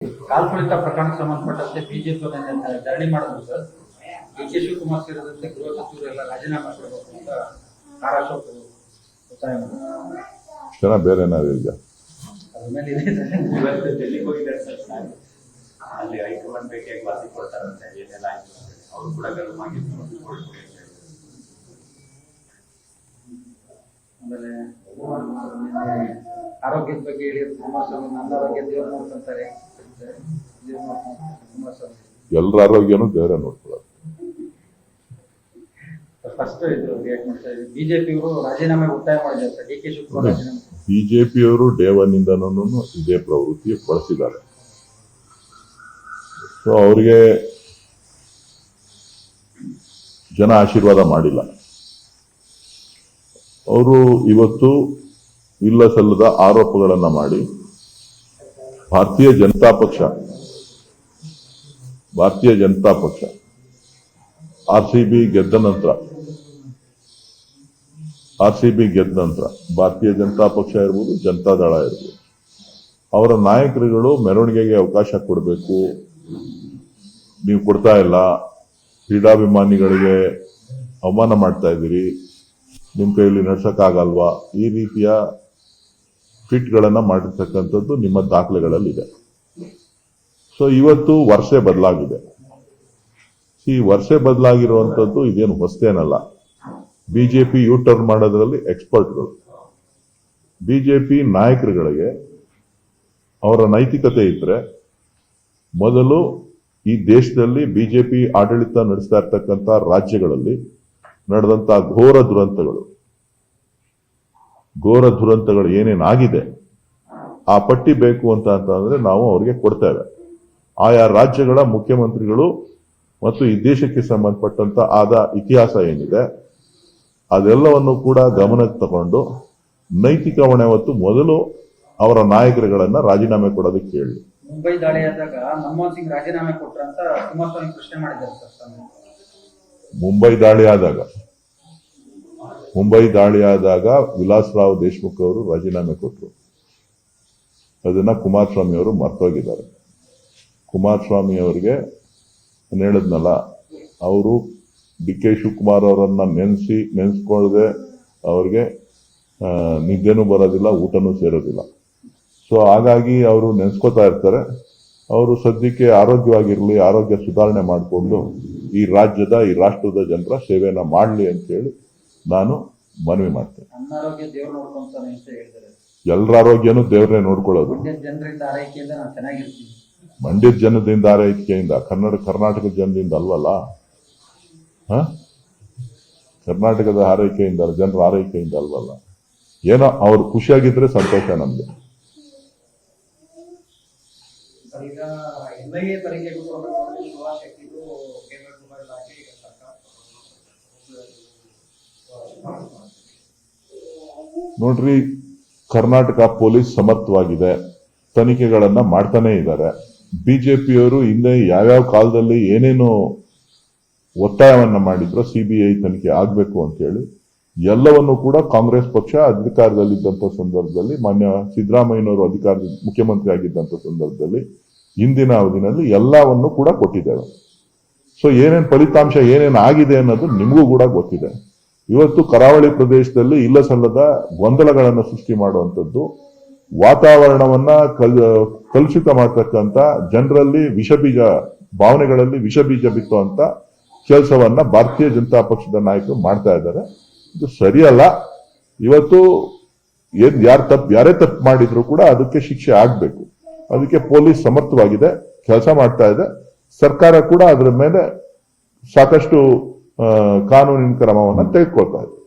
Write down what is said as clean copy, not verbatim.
ಕಾಲ್ಪನಿಕ ಪ್ರಕರಣಕ್ಕೆ ಸಂಬಂಧಪಟ್ಟಂತೆ ಬಿಜೆಪಿ ಧರಣಿ ಮಾಡಿದ್ರು ಸರ್. ಡಿ.ಕೆ. ಶಿವಕುಮಾರ್ ಸೇರಿದಂತೆ ಗೃಹ ಸಚಿವರು ಎಲ್ಲ ರಾಜೀನಾಮೆ ಕೊಡಬೇಕು ಅಂತ ಆರ್.ಅಶೋಕ್ ಒತ್ತಾಯ ಮಾಡಿದ್ರು. ಜನ ಬೇರೆ ಏನಾದ್ರು ಈಗ ಅದ್ರ ಮೇಲೆ ಇದೆ ಸರ್. ಇವತ್ತು ಡೆಲ್ಲಿಗೆ ಹೋಗಿದ್ದಾರೆ ಸರ್. ಅಲ್ಲಿ ಹೈಕಮಾಂಡ್ ಭೇಟಿಯಾಗಿ ವಾಸಿ ಕೊಡ್ತಾರಂತೆ. ಏನೆಲ್ಲ ಆಯ್ತು ಅವರು ಕೂಡ ಗರ್ವವಾಗಿದ್ದು ಆಮೇಲೆ ಆರೋಗ್ಯದ ಬಗ್ಗೆ ಹೇಳಿದ್ರು ಕುಮಾರಸ್ವಾಮಿ. ನನ್ನ ಆರೋಗ್ಯ ದೇವ್ರು ನೋಡ್ಕೊಂತಾರೆ. ಎಲ್ಲರ ಆರೋಗ್ಯನೂ ದೇವರೇ ನೋಡ್ಕೊಳ್ಳೋದು. ಫಸ್ಟ್ ಇದು ರಿಯಾಕ್ಟ್ ಮಾಡ್ತಾ ಇದ್ದೀವಿ. ಬಿಜೆಪಿಯವರು ರಾಜೀನಾಮೆ ಒತ್ತಾಯ ಮಾಡಿದ್ದಾರೆ ಸರ್. ಡಿ.ಕೆ. ಶಿವಕುಮಾರ್ ರಾಜೀನಾಮೆ. ಬಿಜೆಪಿಯವರು ಡೇ ಒನ್ ಇಂದನೂ ಇದೇ ಪ್ರವೃತ್ತಿ ಬಳಸಿದ್ದಾರೆ. ಸೊ ಅವರಿಗೆ ಜನ ಆಶೀರ್ವಾದ ಮಾಡಿಲ್ಲ. ಅವರು ಇವತ್ತು ಇಲ್ಲ ಸಲ್ಲದ ಆರೋಪಗಳನ್ನ ಮಾಡಿ ಭಾರತೀಯ ಜನತಾ ಪಕ್ಷ ಆರ್.ಸಿ.ಬಿ ಗೆದ್ದ ನಂತರ ಭಾರತೀಯ ಜನತಾ ಪಕ್ಷ ಇರ್ಬೋದು, ಜನತಾದಳ ಇರ್ಬೋದು, ಅವರ ನಾಯಕರುಗಳು ಮೆರವಣಿಗೆಗೆ ಅವಕಾಶ ಕೊಡಬೇಕು, ನೀವು ಕೊಡ್ತಾ ಇಲ್ಲ, ಕ್ರೀಡಾಭಿಮಾನಿಗಳಿಗೆ ಅವಮಾನ ಮಾಡ್ತಾ ಇದ್ದೀರಿ, ನಿಮ್ಮ ಕೈಯಲ್ಲಿ ನಡ್ಸಕ್ಕಾಗಲ್ವಾ, ಈ ರೀತಿಯ ಟ್ವೀಟ್ಗಳನ್ನ ಮಾಡಿರ್ತಕ್ಕಂಥದ್ದು ನಿಮ್ಮ ದಾಖಲೆಗಳಲ್ಲಿದೆ. ಸೊ ಇವತ್ತು ವರ್ಷೆ ಬದಲಾಗಿದೆ. ಈ ವರ್ಷೆ ಬದಲಾಗಿರುವಂಥದ್ದು ಇದೇನು ಹೊಸತೇನಲ್ಲ. ಬಿಜೆಪಿ ಯೂ ಟರ್ನ್ ಮಾಡೋದ್ರಲ್ಲಿ ಎಕ್ಸ್ಪರ್ಟ್ಗಳು. ಬಿಜೆಪಿ ನಾಯಕರುಗಳಿಗೆ ಅವರ ನೈತಿಕತೆ ಇದ್ರೆ ಮೊದಲು ಈ ದೇಶದಲ್ಲಿ ಬಿಜೆಪಿ ಆಡಳಿತ ನಡೆಸ್ತಾ ಇರ್ತಕ್ಕಂಥ ರಾಜ್ಯಗಳಲ್ಲಿ ನಡೆದಂತ ಘೋರ ದುರಂತಗಳು ಏನೇನಾಗಿದೆ ಆ ಪಟ್ಟಿ ಬೇಕು ಅಂತಂದ್ರೆ ನಾವು ಅವ್ರಿಗೆ ಕೊಡ್ತೇವೆ. ಆಯಾ ರಾಜ್ಯಗಳ ಮುಖ್ಯಮಂತ್ರಿಗಳು ಮತ್ತು ಈ ದೇಶಕ್ಕೆ ಸಂಬಂಧಪಟ್ಟಂತ ಆದ ಇತಿಹಾಸ ಏನಿದೆ ಅದೆಲ್ಲವನ್ನು ಕೂಡ ಗಮನಕ್ಕೆ ತಗೊಂಡು ನೈತಿಕ ಹೊಣೆ ಹೊತ್ತು ಮೊದಲು ಅವರ ನಾಯಕರುಗಳನ್ನ ರಾಜೀನಾಮೆ ಕೊಡೋದಕ್ಕೆ ಹೇಳಿ. ಮುಂಬೈ ದಾಳಿಯಾದಾಗ ಮನಮೋಹನ್ ಸಿಂಗ್ ರಾಜೀನಾಮೆ ಕೊಟ್ರ ಅಂತ ಕುಮಾರಸ್ವಾಮಿ ಪ್ರಶ್ನೆ ಮಾಡಿದ್ದಾರೆ ಸರ್. ಮುಂಬೈ ದಾಳಿಯಾದಾಗ ವಿಲಾಸರಾವ್ ದೇಶಮುಖ್ ಅವರು ರಾಜೀನಾಮೆ ಕೊಟ್ಟರು. ಅದನ್ನ ಕುಮಾರಸ್ವಾಮಿ ಅವರು ಮರ್ತೋಗಿದ್ದಾರೆ. ಕುಮಾರಸ್ವಾಮಿ ಅವರಿಗೆ ಹೇಳಿದ್ನಲ್ಲ, ಅವರು ಡಿ.ಕೆ. ಶಿವಕುಮಾರ್ ಅವರನ್ನ ನೆನೆಸ್ಕೊಳ್ಳದೆ ಅವ್ರಿಗೆ ನಿದ್ದೆನೂ ಬರೋದಿಲ್ಲ, ಊಟನೂ ಸೇರೋದಿಲ್ಲ. ಸೊ ಹಾಗಾಗಿ ಅವರು ನೆನೆಸ್ಕೋತಾ ಇರ್ತಾರೆ. ಅವರು ಸದ್ಯಕ್ಕೆ ಆರೋಗ್ಯವಾಗಿರಲಿ, ಆರೋಗ್ಯ ಸುಧಾರಣೆ ಮಾಡಿಕೊಂಡು ಈ ರಾಜ್ಯದ, ಈ ರಾಷ್ಟ್ರದ ಜನರ ಸೇವೆಯನ್ನ ಮಾಡಲಿ ಅಂತ ಹೇಳಿ ನಾನು ಮನವಿ ಮಾಡ್ತೇನೆ. ಎಲ್ಲರ ಆರೋಗ್ಯನೂ ದೇವರೇ ನೋಡ್ಕೊಳ್ಳೋದು. ಮಂಡ್ಯದ ಜನದಿಂದ ಆರೈಕೆಯಿಂದ, ಕರ್ನಾಟಕದ ಜನದಿಂದ ಅಲ್ವಲ್ಲ. ಕರ್ನಾಟಕದ ಆರೈಕೆಯಿಂದ, ಜನರ ಆರೈಕೆಯಿಂದ ಅಲ್ವಲ್ಲ. ಏನೋ ಅವ್ರು ಖುಷಿಯಾಗಿದ್ರೆ ಸಂತೋಷ ನಮ್ಗೆ. ನೋಡ್ರಿ, ಕರ್ನಾಟಕ ಪೊಲೀಸ್ ಸಮರ್ಥವಾಗಿದೆ, ತನಿಖೆಗಳನ್ನ ಮಾಡ್ತಾನೆ ಇದ್ದಾರೆ. ಬಿಜೆಪಿಯವರು ಹಿಂದೆ ಯಾವ್ಯಾವ ಕಾಲದಲ್ಲಿ ಏನೇನು ಒತ್ತಾಯವನ್ನ ಮಾಡಿದ್ರು ಸಿಬಿಐ ತನಿಖೆ ಆಗ್ಬೇಕು ಅಂತ ಹೇಳಿ ಎಲ್ಲವನ್ನು ಕೂಡ ಕಾಂಗ್ರೆಸ್ ಪಕ್ಷ ಅಧಿಕಾರದಲ್ಲಿದ್ದಂಥ ಸಂದರ್ಭದಲ್ಲಿ, ಮಾನ್ಯ ಸಿದ್ದರಾಮಯ್ಯನವರು ಮುಖ್ಯಮಂತ್ರಿ ಆಗಿದ್ದಂಥ ಸಂದರ್ಭದಲ್ಲಿ ಹಿಂದಿನ ಅವಧಿನಲ್ಲಿ ಎಲ್ಲವನ್ನು ಕೂಡ ಕೊಟ್ಟಿದ್ದೇವೆ. ಸೊ ಏನೇನು ಫಲಿತಾಂಶ ಏನೇನು ಆಗಿದೆ ಅನ್ನೋದು ನಿಮಗೂ ಕೂಡ ಗೊತ್ತಿದೆ. ಇವತ್ತು ಕರಾವಳಿ ಪ್ರದೇಶದಲ್ಲಿ ಇಲ್ಲ ಸಲ್ಲದ ಗೊಂದಲಗಳನ್ನು ಸೃಷ್ಟಿ ಮಾಡುವಂಥದ್ದು, ವಾತಾವರಣವನ್ನ ಕಲುಷಿತ ಮಾಡತಕ್ಕಂಥ, ಜನರಲ್ಲಿ ಭಾವನೆಗಳಲ್ಲಿ ವಿಷಬೀಜ ಬಿತ್ತುವಂತ ಕೆಲಸವನ್ನ ಭಾರತೀಯ ಜನತಾ ಪಕ್ಷದ ನಾಯಕರು ಮಾಡ್ತಾ ಇದ್ದಾರೆ. ಇದು ಸರಿಯಲ್ಲ. ಇವತ್ತು ಯಾರೇ ತಪ್ಪು ಮಾಡಿದ್ರು ಕೂಡ ಅದಕ್ಕೆ ಶಿಕ್ಷೆ ಆಗ್ಬೇಕು. ಅದಕ್ಕೆ ಪೊಲೀಸ್ ಸಮರ್ಥವಾಗಿದೆ, ಕೆಲಸ ಮಾಡ್ತಾ ಇದೆ. ಸರ್ಕಾರ ಕೂಡ ಅದರ ಮೇಲೆ ಸಾಕಷ್ಟು ಕಾನೂನಿನ ಕ್ರಮವನ್ನು ತೆಗೆದುಕೊಳ್ತಾ ಇದೆ.